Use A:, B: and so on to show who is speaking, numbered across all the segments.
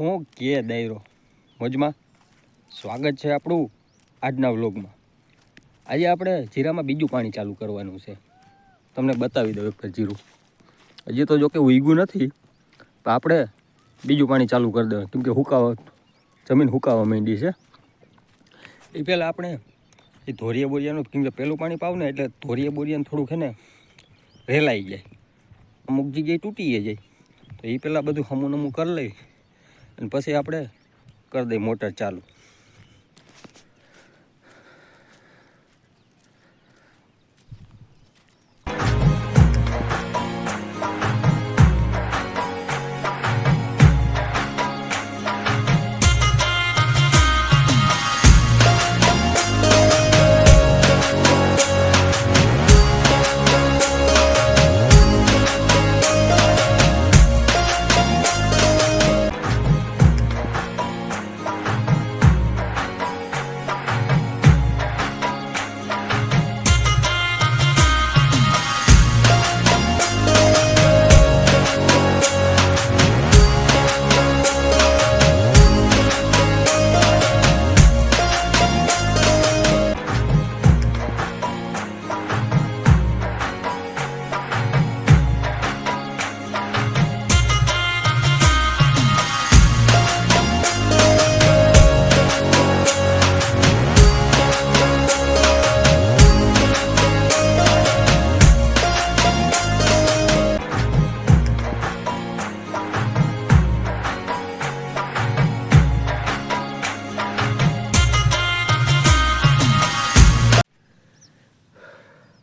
A: હું કે દાયરો મોજમાં સ્વાગત છે આપણું આજના વ્લોગમાં। આજે આપણે જીરામાં બીજું પાણી ચાલુ કરવાનું છે। તમને બતાવી દઉં એક જીરું હજી તો જો કે ઉગ્યું નથી, તો આપણે બીજું પાણી ચાલુ કરી દઉં કેમ કે જમીન હુકાવા માંડી છે। એ પહેલાં આપણે એ ધોરિયા બોરિયાનું કેમ કે પહેલું પાણી પાવ ને એટલે ધોરિયા બોરિયાને થોડુંક છે ને રેલાઈ જાય, અમુક જગ્યાએ તૂટી જાય, તો એ પહેલાં બધું હમું નમું કરી લઈ અને પછી આપણે કરી દઈએ મોટર ચાલુ।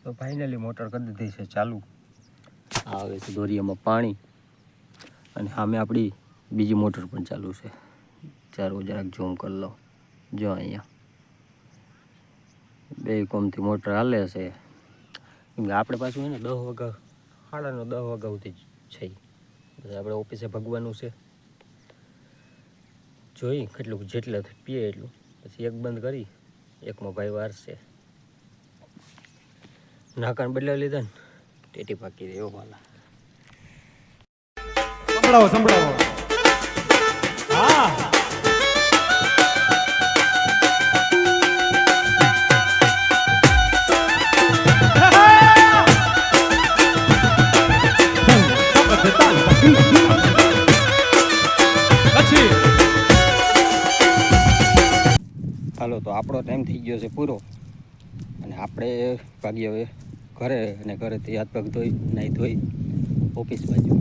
A: તો ફાઇનલી મોટર કરી દીધી છે ચાલુ। આવે છે દોરિયામાં પાણી અને સામે આપણી બીજી મોટર પણ ચાલુ છે। ચારો જરાક ઝૂમ કરી લો, જો અહીંયા બે કોમથી મોટર હાલે છે કેમ કે આપણે પાછું છે ને 10 વાગ્યા 9:30 વાગ્યા સુધી છે, પછી આપણે ઓફિસે ભગવાનું છે। જોઈ કેટલું જેટલે પીએ એટલું, પછી એક બંધ કરી એકમાં ભાઈ વારશે। નાકાન બદલાવી લીધા ને ટેટી પાકી દે એવો વાલા।
B: સંભળાવો હા
A: હાલો તો આપણો ટાઈમ થઈ ગયો છે પૂરો અને આપણે ભાગીએ હવે ઘરે, અને ઘરેથી હાથ પગ ધોઈ નાહી ધોઈ ઓફિસ બાજુ।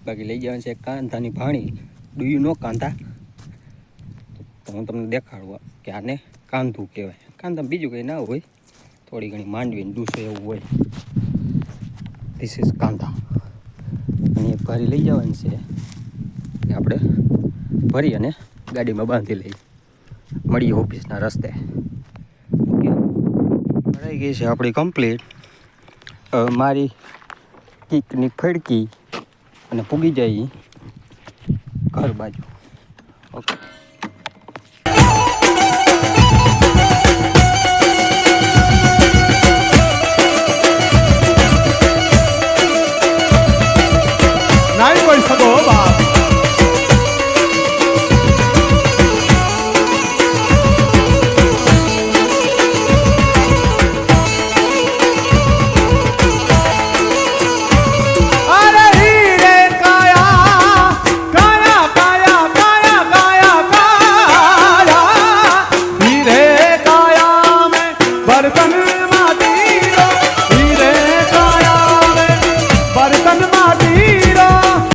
A: બાકી લઈ જવાનું છે કાંધાની ભાણી, ડુયું નો કાંધા, તો હું તમને દેખાડવા કે આને કાંધું કહેવાય। કાંધા બીજું કંઈ ના હોય, થોડી ઘણી માંડવીને ડૂસો એવું હોય, ધીસ ઇઝ કાંધા। અને એક ભારી લઈ જવાની છે કે આપણે ભરી અને ગાડીમાં બાંધી લઈએ, મળીએ ઓફિસના રસ્તે। ભરાઈ ગઈ છે આપણી કમ્પ્લીટ। મારી કિકની ફડકી અને પૂગી જાય ઘર બાજુ। ઓકે
B: નાઈ કોઈ સગો બાપ बर्तन